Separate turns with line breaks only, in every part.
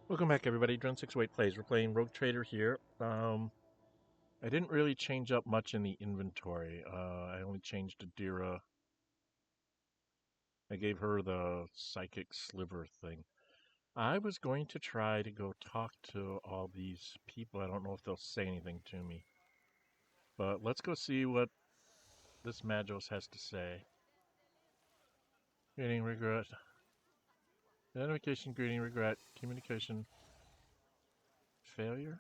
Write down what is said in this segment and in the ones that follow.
Welcome back, everybody. Dren608 Plays. We're playing Rogue Trader here. I didn't really change up much in the inventory. I only changed Adira. I gave her the psychic sliver thing. I was going to try to go talk to all these people. I don't know if they'll say anything to me. But let's go see what this Magos has to say. Greeting, regret. Identification, greeting, regret. Communication, failure.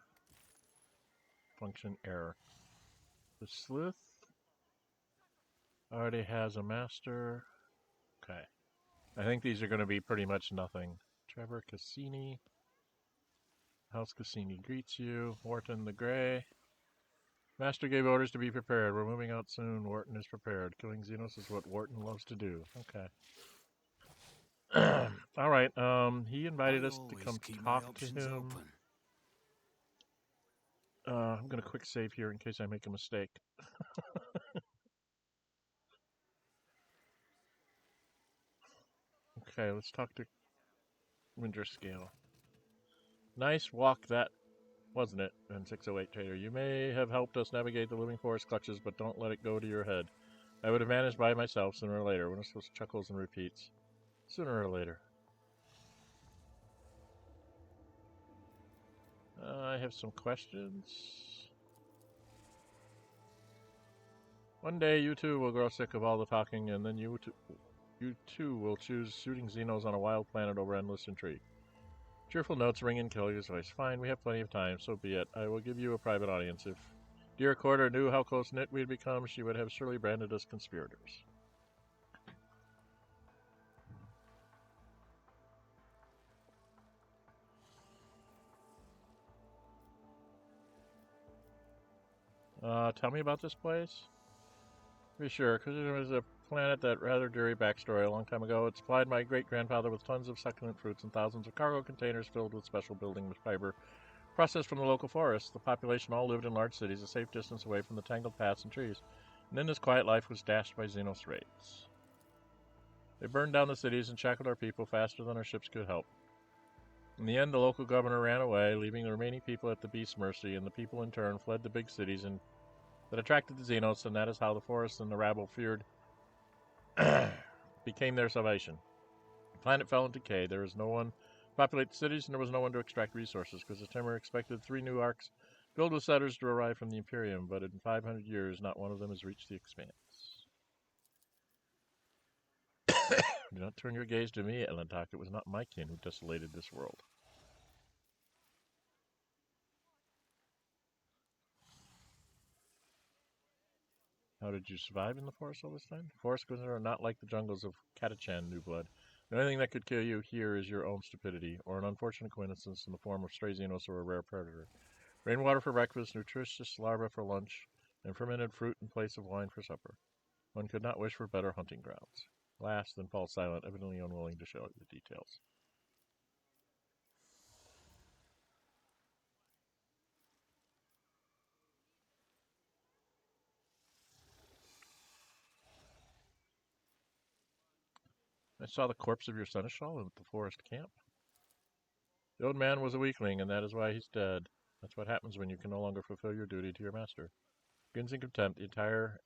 Function, error. The Sleuth already has a master. Okay. I think these are going to be pretty much nothing. Trevor Cassini. House Cassini greets you. Wharton the Grey. Master gave orders to be prepared. We're moving out soon. Wharton is prepared. Killing Xenos is what Wharton loves to do. Okay. All right. He invited us to come talk to him. I'm going to quick save here in case I make a mistake. Okay, let's talk to Winterscale. Nice walk that, wasn't it, Dren608 Trader? You may have helped us navigate the living forest clutches, but don't let it go to your head. I would have managed by myself sooner or later. Winterscale chuckles and repeats. Sooner or later. I have some questions. One day you too will grow sick of all the talking, and then you too will choose shooting Xenos on a wild planet over endless intrigue. Cheerful notes ring in Kelly's voice. Fine, we have plenty of time, so be it. I will give you a private audience. If dear Recorder knew how close-knit we'd become, she would have surely branded us conspirators. Tell me about this place? Be sure, because it was a planet that rather dreary backstory a long time ago. It supplied my great-grandfather with tons of succulent fruits and thousands of cargo containers filled with special building fiber processed from the local forests. The population all lived in large cities, a safe distance away from the tangled paths and trees. And then this quiet life was dashed by Xenos raids. They burned down the cities and shackled our people faster than our ships could help. In the end, the local governor ran away, leaving the remaining people at the beast's mercy, and the people in turn fled the big cities and that attracted the Xenos, and that is how the forest and the rabble feared became their salvation. The planet fell in decay. There was no one to populate the cities, and there was no one to extract resources, because the Timur expected 3 new arcs filled with settlers to arrive from the Imperium, but in 500 years, not one of them has reached the Expanse. Do not turn your gaze to me, Elentok. It was not my kin who desolated this world. How did you survive in the forest all this time? Forest critters are not like the jungles of Catachan, New Blood. The only thing that could kill you here is your own stupidity, or an unfortunate coincidence in the form of stray Xenos or a rare predator. Rainwater for breakfast, nutritious larvae for lunch, and fermented fruit in place of wine for supper. One could not wish for better hunting grounds. Last, then falls silent, evidently unwilling to show the details. I saw the corpse of your seneschal at the forest camp. The old man was a weakling, and that is why he's dead. That's what happens when you can no longer fulfill your duty to your master. Grins in contempt, the entire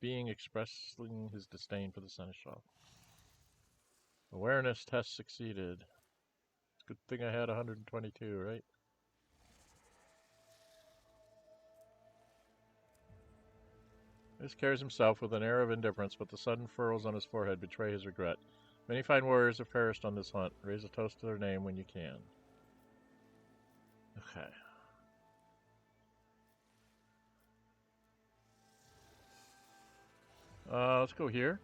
being expressing his disdain for the seneschal. Awareness test succeeded. Good thing I had 122, right? This carries himself with an air of indifference, but the sudden furrows on his forehead betray his regret. Many fine warriors have perished on this hunt. Raise a toast to their name when you can. Okay. Let's go here.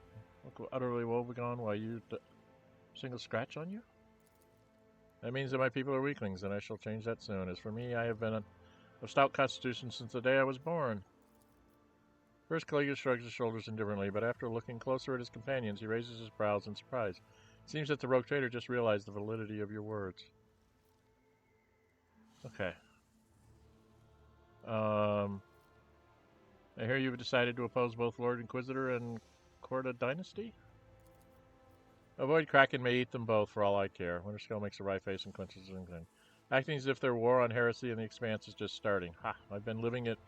I'll go utterly woebegone while you single scratch on you. That means that my people are weaklings, and I shall change that soon. As for me, I have been of stout constitution since the day I was born. First, Caligula shrugs his shoulders indifferently, but after looking closer at his companions, he raises his brows in surprise. It seems that the rogue trader just realized the validity of your words. Okay. I hear you've decided to oppose both Lord Inquisitor and Corda Dynasty? Avoid Kraken may eat them both for all I care. Winterscale makes a wry face and clenches his thing. Acting as if their war on heresy and the Expanse is just starting. Ha! I've been living it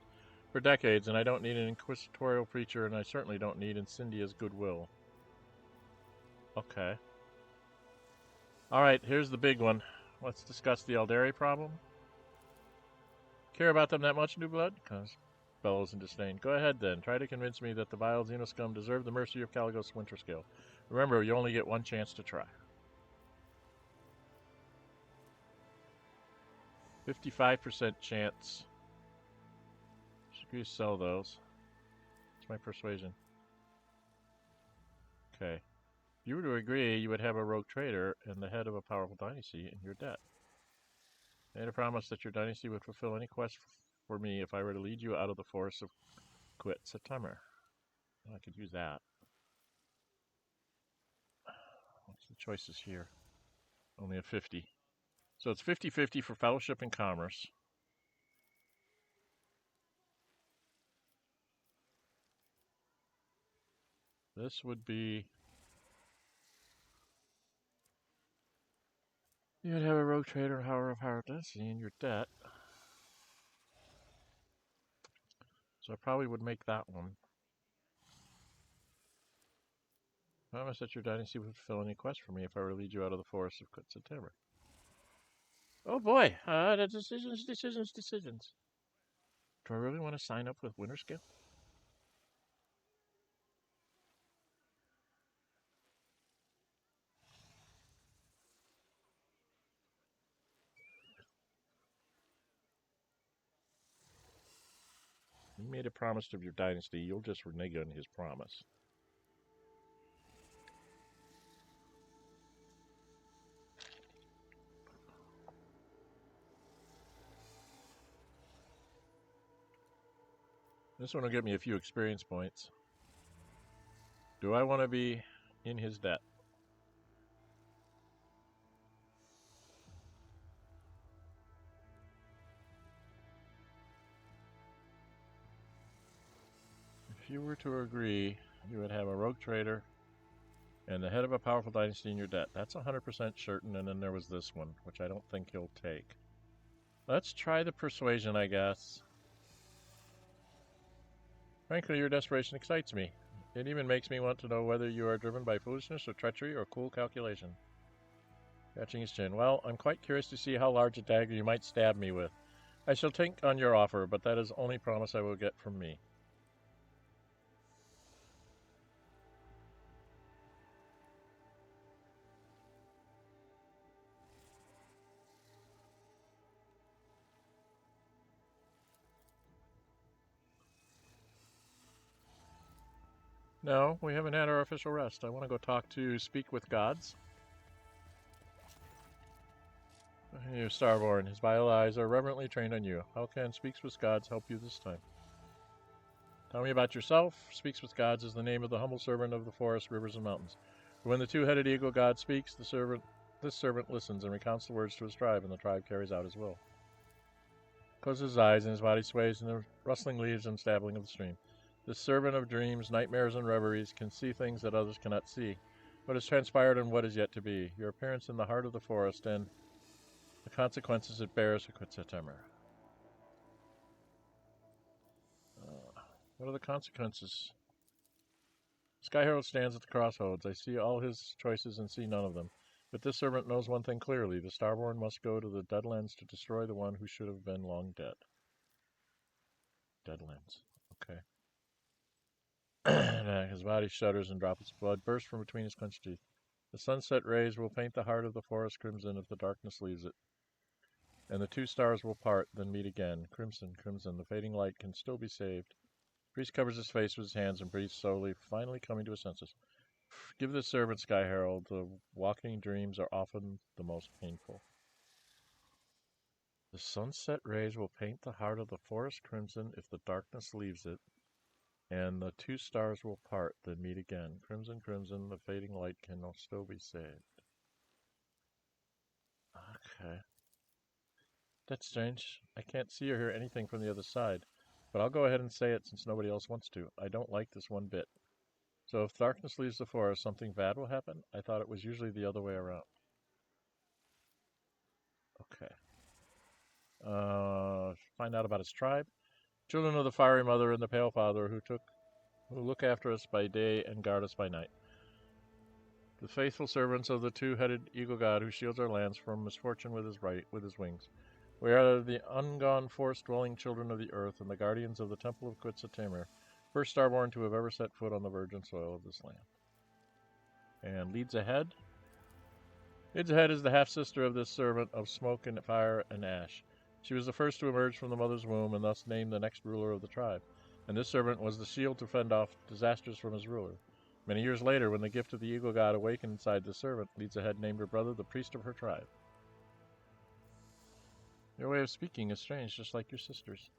for decades, and I don't need an inquisitorial preacher, and I certainly don't need Incendia's goodwill. Okay. Alright, here's the big one. Let's discuss the Aeldari problem. Care about them that much, New Blood? Bellows in disdain. Go ahead, then. Try to convince me that the vile Xenoscum deserve the mercy of Caligos Winterscale. Remember, you only get one chance to try. 55% chance. Should we sell those? It's my persuasion. Okay. If you were to agree, you would have a rogue trader and the head of a powerful dynasty in your debt. I made a promise that your dynasty would fulfill any quest for me if I were to lead you out of the forests of September. Well, I could use that. What's the choices here? Only a 50. So it's 50-50 for fellowship and commerce. This would be... You would have a rogue trader and Power of Higher Density in your debt. So I probably would make that one. Promise that your dynasty would fulfill any quest for me if I were to lead you out of the forests of September. Oh boy, the decisions. Do I really want to sign up with Winterscale? You made a promise to your dynasty, you'll just renege on his promise. This one will get me a few experience points. Do I want to be in his debt? If you were to agree, you would have a rogue trader and the head of a powerful dynasty in your debt. That's 100% certain, and then there was this one, which I don't think he'll take. Let's try the persuasion, I guess. Frankly, your desperation excites me. It even makes me want to know whether you are driven by foolishness or treachery or cool calculation. Catching his chin. Well, I'm quite curious to see how large a dagger you might stab me with. I shall think on your offer, but that is the only promise I will get from me. No, we haven't had our official rest. I want to go talk to Speak with Gods. You, Starborn. His vile eyes are reverently trained on you. How can Speaks with Gods help you this time? Tell me about yourself. Speaks with Gods is the name of the humble servant of the forest, rivers, and mountains. When the two-headed eagle god speaks, this servant listens and recounts the words to his tribe, and the tribe carries out his will. Closes his eyes, and his body sways in the rustling leaves and stabbling of the stream. This servant of dreams, nightmares, and reveries can see things that others cannot see. What has transpired and what is yet to be. Your appearance in the heart of the forest and the consequences it bears for September. What are the consequences? Sky Herald stands at the crossroads. I see all his choices and see none of them. But this servant knows one thing clearly. The Starborn must go to the Deadlands to destroy the one who should have been long dead. Deadlands. Okay. His body shudders and droplets of blood burst from between his clenched teeth. The sunset rays will paint the heart of the forest crimson if the darkness leaves it. And the two stars will part, then meet again. Crimson, crimson, the fading light can still be saved. The priest covers his face with his hands and breathes slowly, finally coming to his senses. Give the servant, Sky Herald. The walking dreams are often the most painful. The sunset rays will paint the heart of the forest crimson if the darkness leaves it. And the two stars will part, then meet again. Crimson, crimson, the fading light can still be saved. Okay. That's strange. I can't see or hear anything from the other side. But I'll go ahead and say it since nobody else wants to. I don't like this one bit. So if darkness leaves the forest, something bad will happen? I thought it was usually the other way around. Okay. Find out about his tribe. Children of the Fiery Mother and the Pale Father who look after us by day and guard us by night. The faithful servants of the two-headed eagle god who shields our lands from misfortune with his wings. We are the ungone forest-dwelling children of the earth and the guardians of the temple of Quetzaltemur, first starborn to have ever set foot on the virgin soil of this land. And leads ahead. Leads ahead is the half-sister of this servant of smoke and fire and ash. She was the first to emerge from the mother's womb and thus named the next ruler of the tribe. And this servant was the shield to fend off disasters from his ruler. Many years later, when the gift of the eagle god awakened inside the servant, Leads ahead named her brother the priest of her tribe. Your way of speaking is strange, just like your sister's.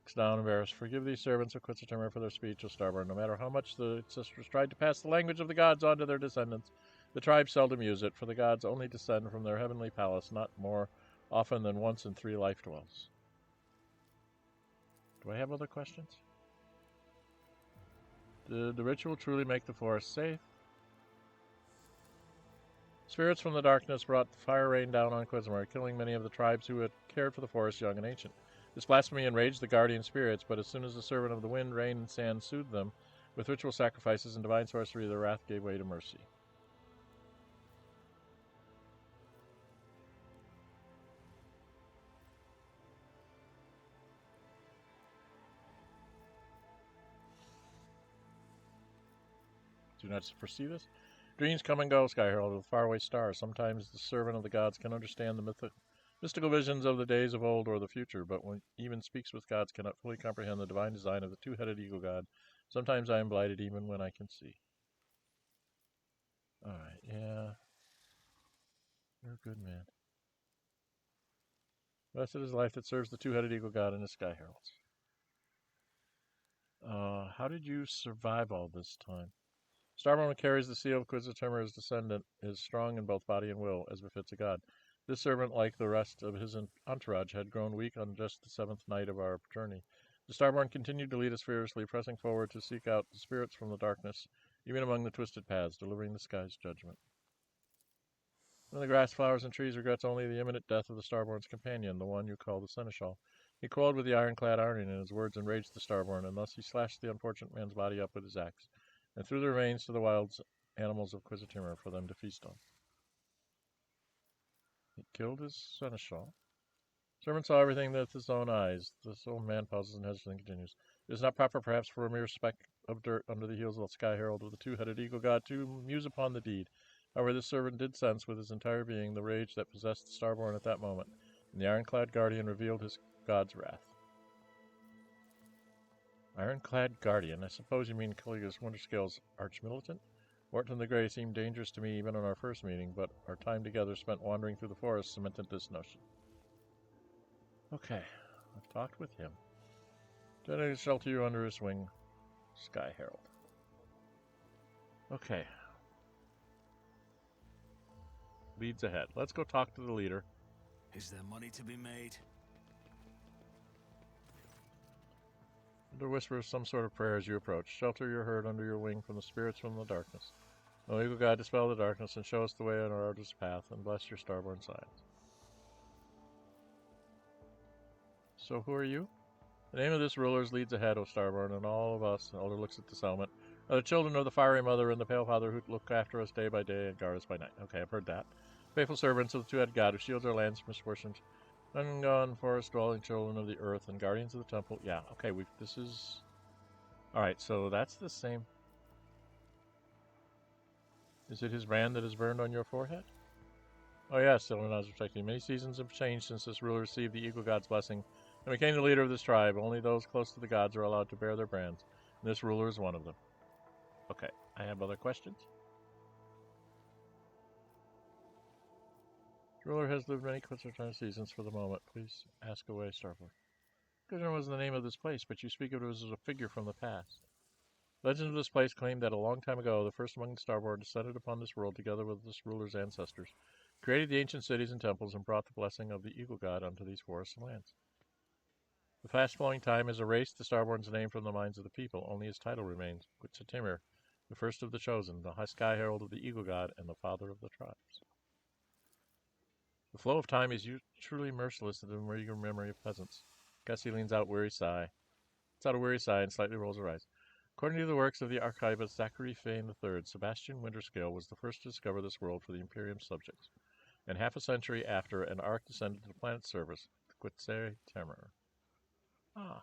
Looks down embarrassed. Forgive these servants of Quetzaltemur for their speech, O Starborn. No matter how much the sisters tried to pass the language of the gods on to their descendants, the tribe seldom use it, for the gods only descend from their heavenly palace, not more often than once in 3 life dwells. Do I have other questions? Did the ritual truly make the forest safe? Spirits from the darkness brought the fire rain down on Quetzaltemur, killing many of the tribes who had cared for the forest young and ancient. This blasphemy enraged the guardian spirits, but as soon as the servant of the wind, rain, and sand soothed them with ritual sacrifices and divine sorcery, their wrath gave way to mercy. Do not foresee this? Dreams come and go, Sky Herald, with faraway stars. Sometimes the servant of the gods can understand the mystical visions of the days of old or the future, but when even speaks with gods cannot fully comprehend the divine design of the two-headed eagle god. Sometimes I am blighted even when I can see. Alright, yeah. You're a good man. Blessed is life that serves the two-headed eagle god and his Sky Heralds. How did you survive all this time? Starborn carries the seal of Quetzaltemur's descendant, is strong in both body and will, as befits a god. This servant, like the rest of his entourage, had grown weak on just the 7th night of our journey. The Starborn continued to lead us fearlessly, pressing forward to seek out the spirits from the darkness, even among the twisted paths, delivering the sky's judgment. When the grass, flowers, and trees regrets only the imminent death of the Starborn's companion, the one you call the Seneschal. He quarreled with the ironclad Arden, and his words enraged the Starborn, and thus he slashed the unfortunate man's body up with his axe, and threw the remains to the wild animals of Quetzaltemur for them to feast on. He killed his Seneschal. Servant saw everything with his own eyes. This old man pauses and hesitates and continues. It is not proper, perhaps, for a mere speck of dirt under the heels of the Sky Herald of the two-headed eagle god to muse upon the deed. However, this servant did sense with his entire being the rage that possessed the Starborn at that moment, and the ironclad guardian revealed his god's wrath. Ironclad guardian? I suppose you mean Caligula's Winterscale's arch-militant? Morton the Grey seemed dangerous to me even on our first meeting, but our time together spent wandering through the forest cemented this notion. Okay, I've talked with him. Then I shelter you under his wing, Sky Herald. Okay. Leads ahead. Let's go talk to the leader.
Is there money to be made?
The whisper of some sort of prayer as you approach. Shelter your herd under your wing from the spirits from the darkness. O eagle god, dispel the darkness and show us the way on our arduous path, and bless your starborn sides. So who are you? The name of this ruler leads ahead, O Starborn, and all of us, and Elder looks at the settlement, are the children of the Fiery Mother and the Pale Father who look after us day by day and guard us by night. Okay, I've heard that. Faithful servants of the two-headed god who shields our lands from misfortunes. Ungone forest-dwelling children of the earth and guardians of the temple. Yeah, okay, this is... Alright, so that's the same. Is it his brand that is burned on your forehead? Oh yes, Silver nods respectfully. Many seasons have changed since this ruler received the eagle god's blessing and became the leader of this tribe. Only those close to the gods are allowed to bear their brands, and this ruler is one of them. Okay, I have other questions. The ruler has lived many Quetzaltemur seasons for the moment. Please ask away, Starborn. Quetzaltemur was the name of this place, but you speak of it as a figure from the past. Legends of this place claim that a long time ago, the first among the Starborn descended upon this world together with this ruler's ancestors, created the ancient cities and temples, and brought the blessing of the eagle god unto these forests and lands. The fast-flowing time has erased the Starborn's name from the minds of the people. Only his title remains, Quetzaltemur, the first of the chosen, the high sky herald of the eagle god, and the father of the tribes. The flow of time is truly merciless to the meager memory of peasants. Gussie leans out a weary sigh. Lets out a weary sigh and slightly rolls her eyes. According to the works of the archivist Zachary Fane III, Sebastian Winterscale was the first to discover this world for the Imperium subjects, and half a century after, an ark descended to the planet's surface, the Quetzere Temer. Ah.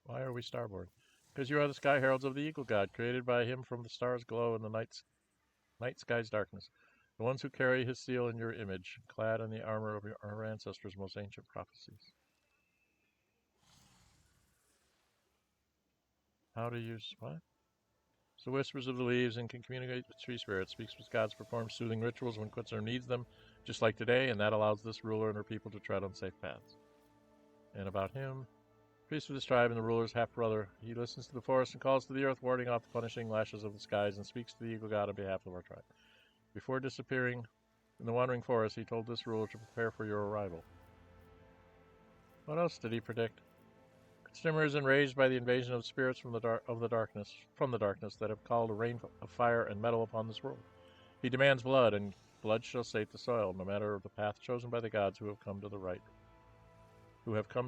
Why are we starboard? Because you are the sky heralds of the eagle god, created by him from the stars' glow and the night sky's darkness. The ones who carry his seal in your image, clad in the armor of our ancestors' most ancient prophecies. How to use what? It's the whispers of the leaves and can communicate with tree spirits, speaks with gods, performs soothing rituals when Quetzalcoatl needs them, just like today, and that allows this ruler and her people to tread on safe paths. And about him, priest of this tribe and the ruler's half-brother, he listens to the forest and calls to the earth, warding off the punishing lashes of the skies, and speaks to the eagle god on behalf of our tribe. Before disappearing in the wandering forest, he told this ruler to prepare for your arrival. What else did he predict? Stimmer is enraged by the invasion of spirits from the darkness that have called a rain of fire and metal upon this world. He demands blood, and blood shall sate the soil, no matter the path chosen by the gods who have come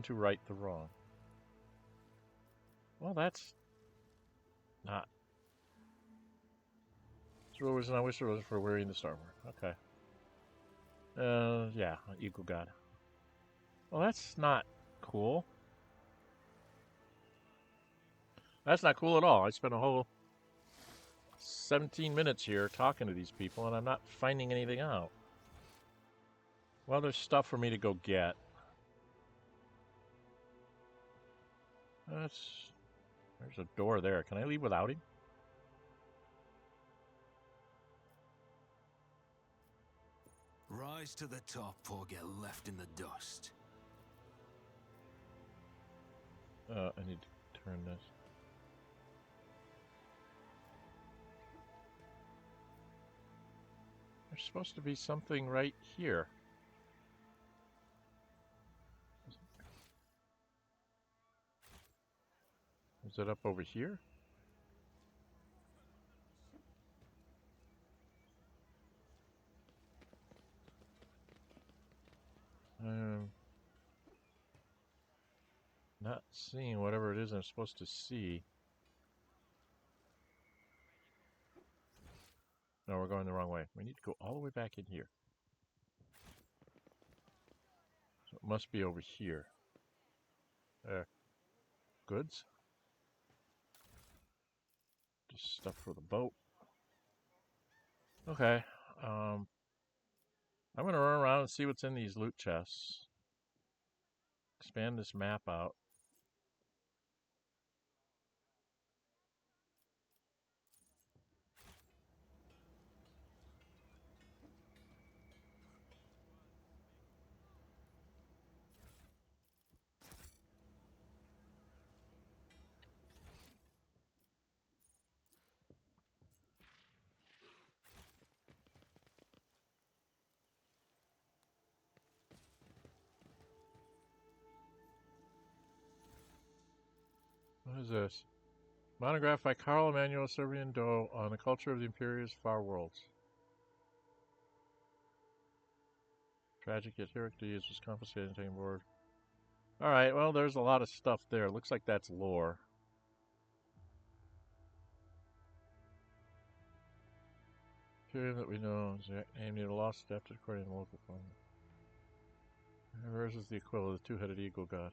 to right the wrong. Well, that's not. This rule was not wish was for wearying the starboard. Okay. Yeah, eagle god. Well, that's not cool. That's not cool at all. I spent a whole 17 minutes here talking to these people, and I'm not finding anything out. Well, there's stuff for me to go get. There's a door there. Can I leave without him?
Rise to the top or get left in the dust.
I need to turn this. There's supposed to be something right here. Is it up over here? Not seeing whatever it is I'm supposed to see. No, we're going the wrong way. We need to go all the way back in here. So it must be over here. Goods? Just stuff for the boat. Okay. I'm going to run around and see what's in these loot chests. Expand this map out. What is this? Monograph by Carl Emanuel Servian Doe on the culture of the Imperium's far worlds. Tragic yet heroic deeds was confiscated and taken aboard. Alright, well, there's a lot of stuff there. Looks like that's lore. Imperium that we know is aimed at a lost adapted according to the local form. Hers is the equivalent of the two-headed eagle god.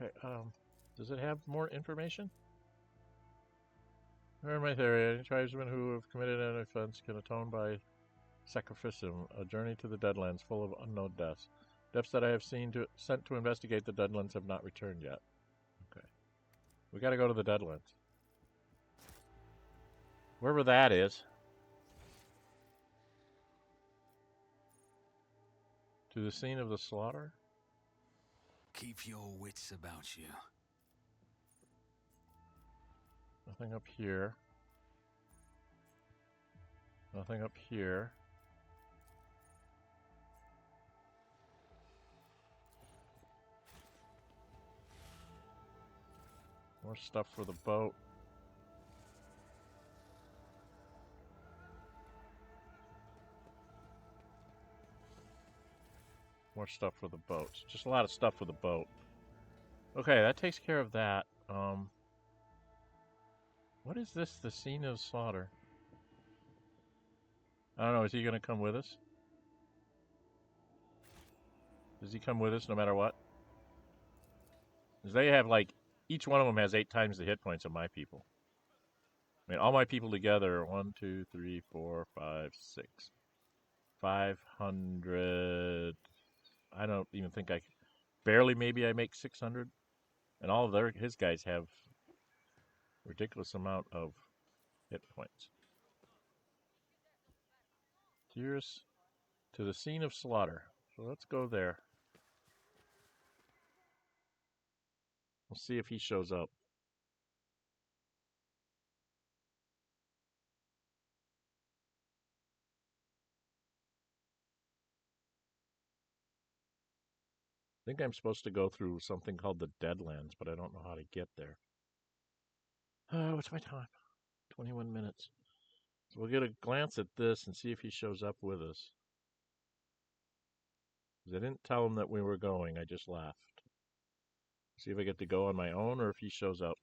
Okay, does it have more information? Remember my theory, any tribesmen who have committed an offense can atone by sacrificium, a journey to the Deadlands full of unknown deaths. Depths that I have sent to investigate the Deadlands have not returned yet. Okay. We gotta go to the Deadlands. Wherever that is. To the scene of the slaughter?
Keep your wits about you.
Nothing up here. Nothing up here. More stuff for the boat. More stuff for the boat. Just a lot of stuff for the boat. Okay, that takes care of that. What is this? The scene of slaughter. I don't know. Is he going to come with us? Does he come with us no matter what? Because they have like, each one of them has 8 times the hit points of my people. I mean, all my people together are 1, 2, 3, 4, 5, 6. 500. I don't even think I barely, maybe I make 600. And all of his guys have ridiculous amount of hit points. Here's to the scene of slaughter. So let's go there. We'll see if he shows up. I think I'm supposed to go through something called the Deadlands, but I don't know how to get there. What's my time? 21 minutes. So we'll get a glance at this and see if he shows up with us. Because I didn't tell him that we were going, I just left. See if I get to go on my own or if he shows up.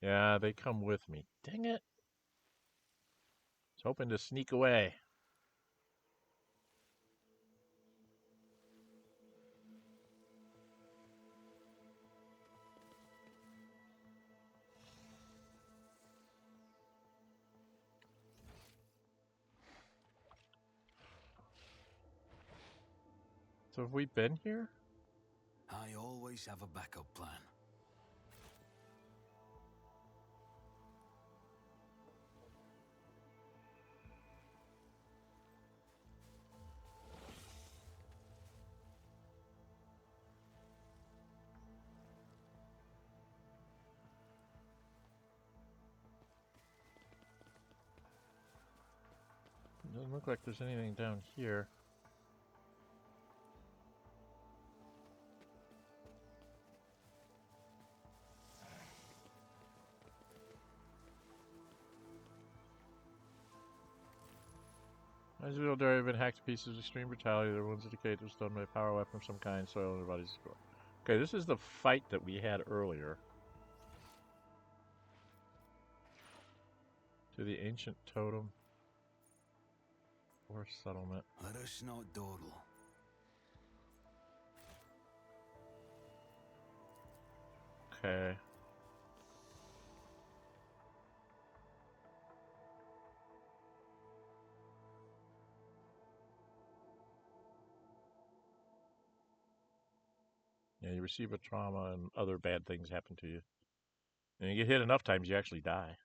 Yeah, they come with me. Dang it. I was hoping to sneak away. So have we been here?
I always have a backup plan.
Doesn't look like there's anything down here. As Aeldari have been hacked to pieces of extreme brutality, their wounds indicate it was done by a power weapon of some kind, soil in their bodies destroyed. Okay, this is the fight that we had earlier. To the ancient totem. Or settlement.
Let us not dawdle.
Okay. Yeah, you receive a trauma and other bad things happen to you. And you get hit enough times, you actually die.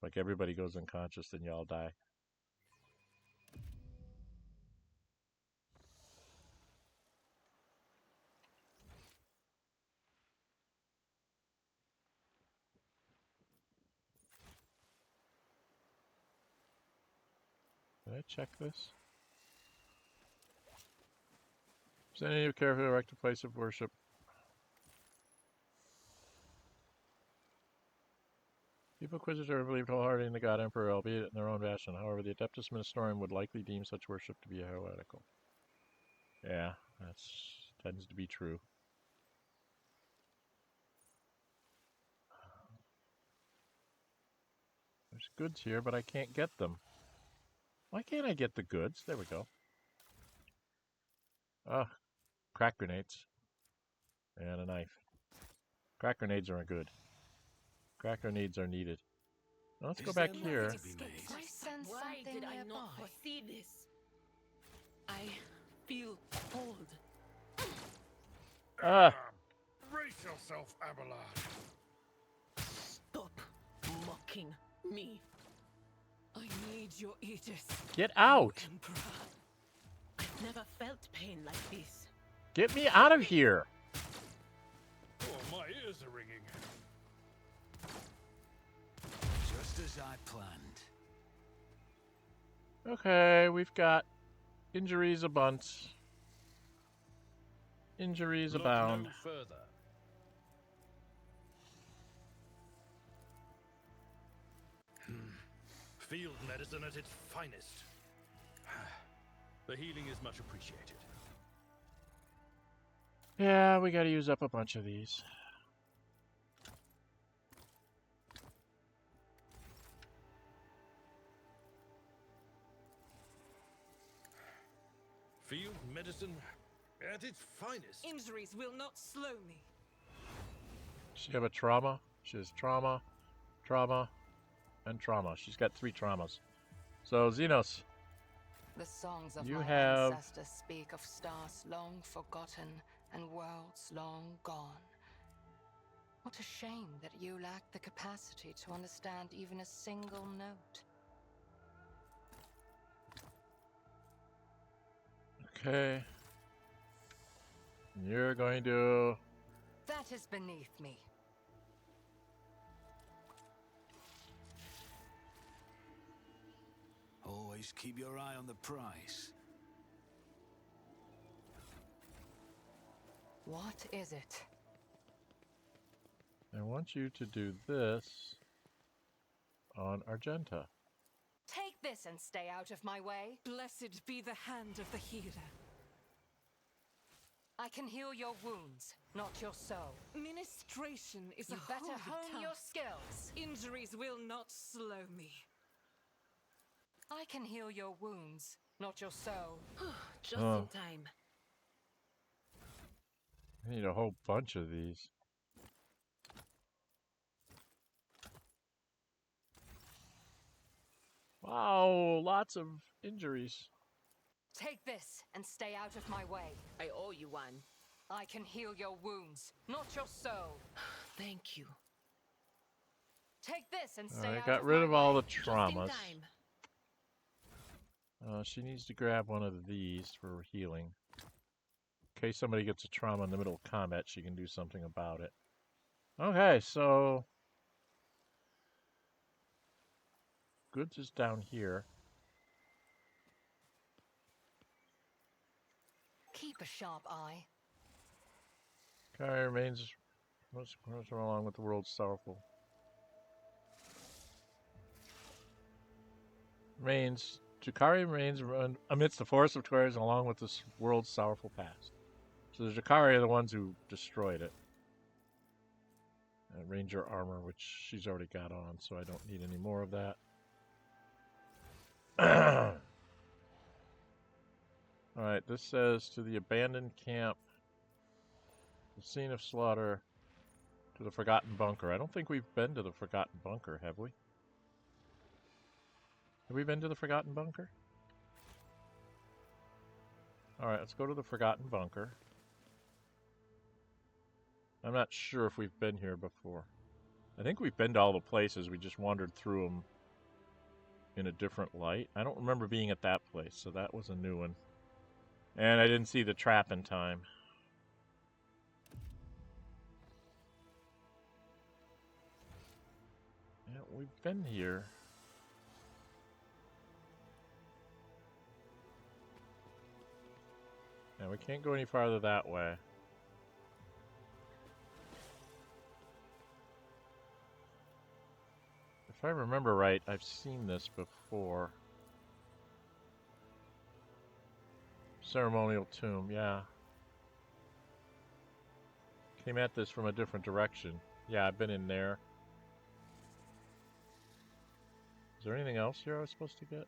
Like everybody goes unconscious, then you all die. Did I check this? Does any of you carefully erect a place of worship? People Inquisitor believed wholeheartedly in the God Emperor, albeit in their own fashion. However, the Adeptus Ministorum would likely deem such worship to be heretical. Yeah, that tends to be true. There's goods here, but I can't get them. Why can't I get the goods? There we go. Ah, crack grenades. And a knife. Crack grenades aren't good. Crack grenades are needed. Now let's go back here.
Why did I not foresee this? I feel cold.
Brace yourself, Abelard.
Stop mocking me. I need your Aegis.
Get out!
Emperor. I've never felt pain like this.
Get me out of here!
Oh, my ears are ringing.
Just as I planned.
Okay, we've got injuries a bunch. Injuries
Look
abound.
no further. Field medicine at its finest. The healing is much appreciated.
Yeah, we gotta use up a bunch of these.
Field medicine at its finest.
Injuries will not slow me.
Does she have a trauma? She has trauma, trauma, and trauma. She's got 3 traumas. So, Xenos,
The songs of
you
my
have...
ancestors speak of stars long forgotten and worlds long gone. What a shame that you lack the capacity to understand even a single note.
Okay. You're going to...
That is beneath me.
Always keep your eye on the prize.
What is it?
I want you to do this on Argenta.
Take this and stay out of my way.
Blessed be the hand of the healer.
I can heal your wounds, not your soul.
Ministration is
You
a
better
holy
hone your
task.
skills.
Injuries will not slow me.
I can heal your wounds, not your soul.
Just
Oh.
in time.
I need a whole bunch of these. Wow, lots of injuries.
Take this and stay out of my way.
I owe you one.
I can heal your wounds, not your soul.
Thank you.
Take this and stay
Alright,
out
got
of
rid
my
of all
way.
the
Just in
traumas.
time.
She needs to grab one of these for healing. In case somebody gets a trauma in the middle of combat, she can do something about it. Okay, so... Goods is down here.
Keep a sharp eye.
Kai remains most along with the world's sorrowful. Jakari remains amidst the forest of Twares along with this world's sorrowful past. So the Jakari are the ones who destroyed it. Ranger armor, which she's already got on, so I don't need any more of that. Alright, this says to the abandoned camp, the scene of slaughter, to the Forgotten Bunker. I don't think we've been to the Forgotten Bunker, have we? Have we been to the Forgotten Bunker? Alright, let's go to the Forgotten Bunker. I'm not sure if we've been here before. I think we've been to all the places, we just wandered through them in a different light. I don't remember being at that place, so that was a new one. And I didn't see the trap in time. Yeah, we've been here. Yeah, we can't go any farther that way. If I remember right, I've seen this before. Ceremonial tomb, yeah. Came at this from a different direction. Yeah, I've been in there. Is there anything else here I was supposed to get?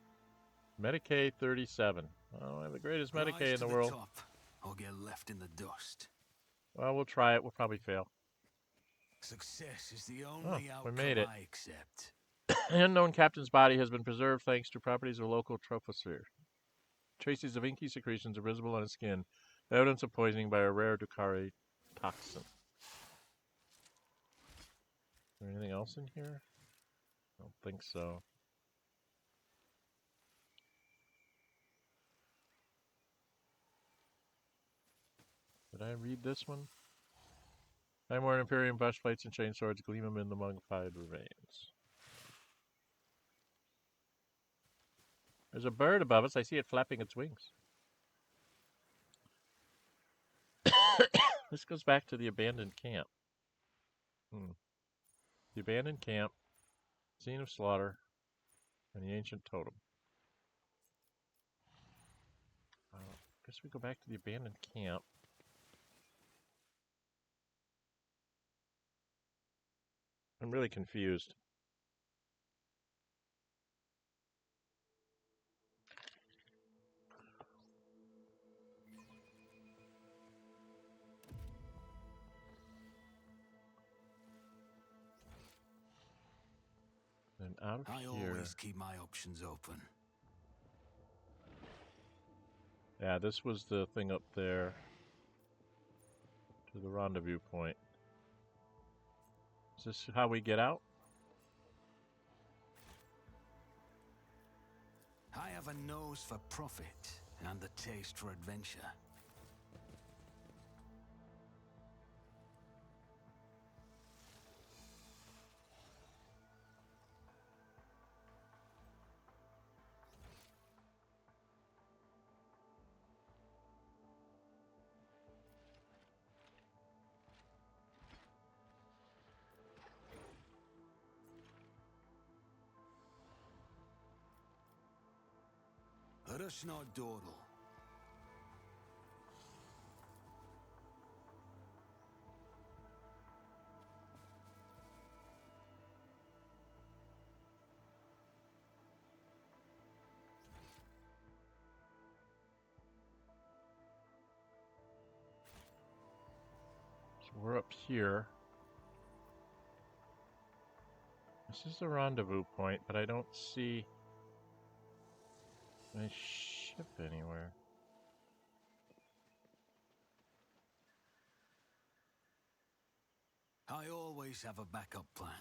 Medicaid 37. Oh, I have the greatest Medicaid
Rise
in
to
the world.
top, or get left in the dust.
Well, we'll try it. We'll probably fail.
Success is the only
we
outcome
made it.
I accept.
The unknown captain's body has been preserved thanks to properties of local trophosphere. Traces of inky secretions are visible on his skin. Evidence of poisoning by a rare Dukari toxin. Is there anything else in here? I don't think so. Did I read this one? I'm wearing Imperium breastplates and chain swords gleam amid the mummified remains. There's a bird above us. I see it flapping its wings. This goes back to the abandoned camp. The abandoned camp, scene of slaughter, and the ancient totem. I guess we go back to the abandoned camp. I'm really confused. And out of
I
here.
always keep my options open.
Yeah, this was the thing up there to the rendezvous point. Is this how we get out?
I have a nose for profit and the taste for adventure. Let us not dawdle.
So we're up here. This is the rendezvous point, but I don't see my ship anywhere.
I always have a backup plan.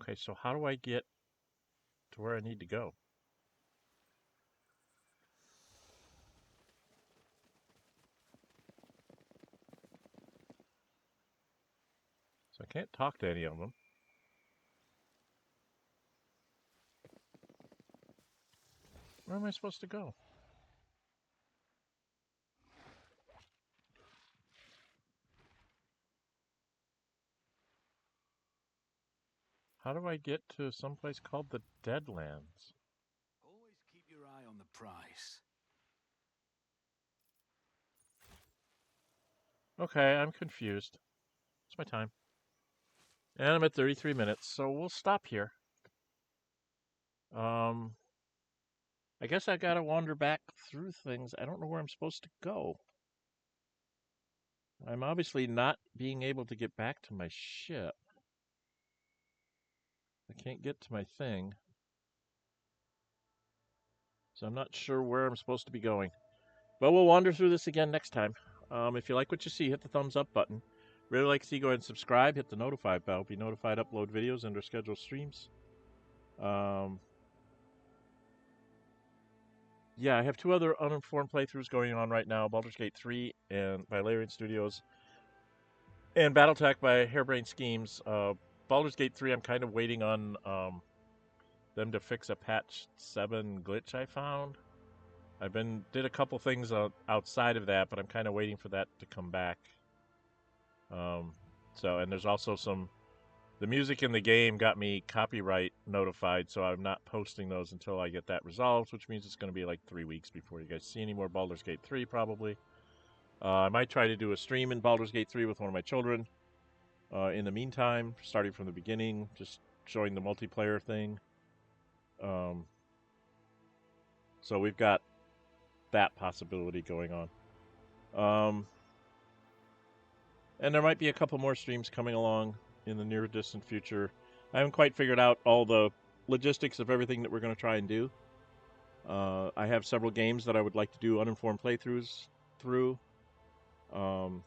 Okay, so how do I get to where I need to go? So I can't talk to any of them. Where am I supposed to go? How do I get to someplace called the Deadlands?
Always keep your eye on the prize.
Okay, I'm confused. It's my time. And I'm at 33 minutes, so we'll stop here. I guess I gotta wander back through things. I don't know where I'm supposed to go. I'm obviously not being able to get back to my ship. I can't get to my thing. So I'm not sure where I'm supposed to be going. But we'll wander through this again next time. If you like what you see, hit the thumbs up button. Really like to see you go ahead and subscribe. Hit the notify bell. Be notified upload videos and or schedule streams. Yeah, I have two other uninformed playthroughs going on right now. Baldur's Gate 3 and by Larian Studios. And Battletech by Harebrained Schemes. Baldur's Gate 3, I'm kind of waiting on them to fix a patch 7 glitch I found. Did a couple things outside of that, but I'm kind of waiting for that to come back. And there's also the music in the game got me copyright notified, so I'm not posting those until I get that resolved, which means it's going to be like 3 weeks before you guys see any more Baldur's Gate 3, probably. I might try to do a stream in Baldur's Gate 3 with one of my children. In the meantime, starting from the beginning, just showing the multiplayer thing. So we've got that possibility going on. And there might be a couple more streams coming along in the near distant future. I haven't quite figured out all the logistics of everything that we're going to try and do. I have several games that I would like to do uninformed playthroughs through that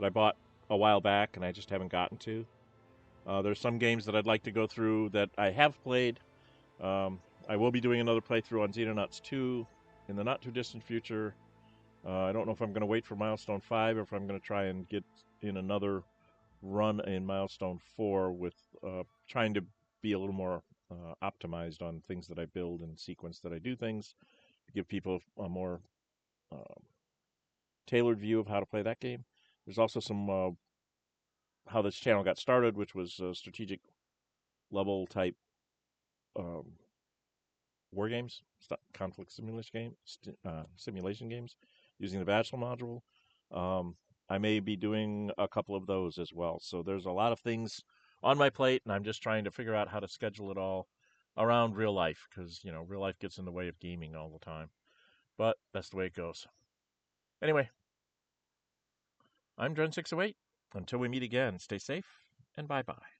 I bought a while back and I just haven't gotten to. There's some games that I'd like to go through that I have played. I will be doing another playthrough on Xenonauts 2 in the not too distant future. I don't know if I'm going to wait for Milestone 5 or if I'm going to try and get in another run in Milestone 4 with trying to be a little more optimized on things that I build and sequence that I do things, to give people a more tailored view of how to play that game. There's also some how this channel got started, which was strategic level type war games, conflict simulation games, using the Bachelor module. I may be doing a couple of those as well. So there's a lot of things on my plate, and I'm just trying to figure out how to schedule it all around real life, because, you know, real life gets in the way of gaming all the time. But that's the way it goes. Anyway, I'm Dren608. Until we meet again, stay safe, and bye-bye.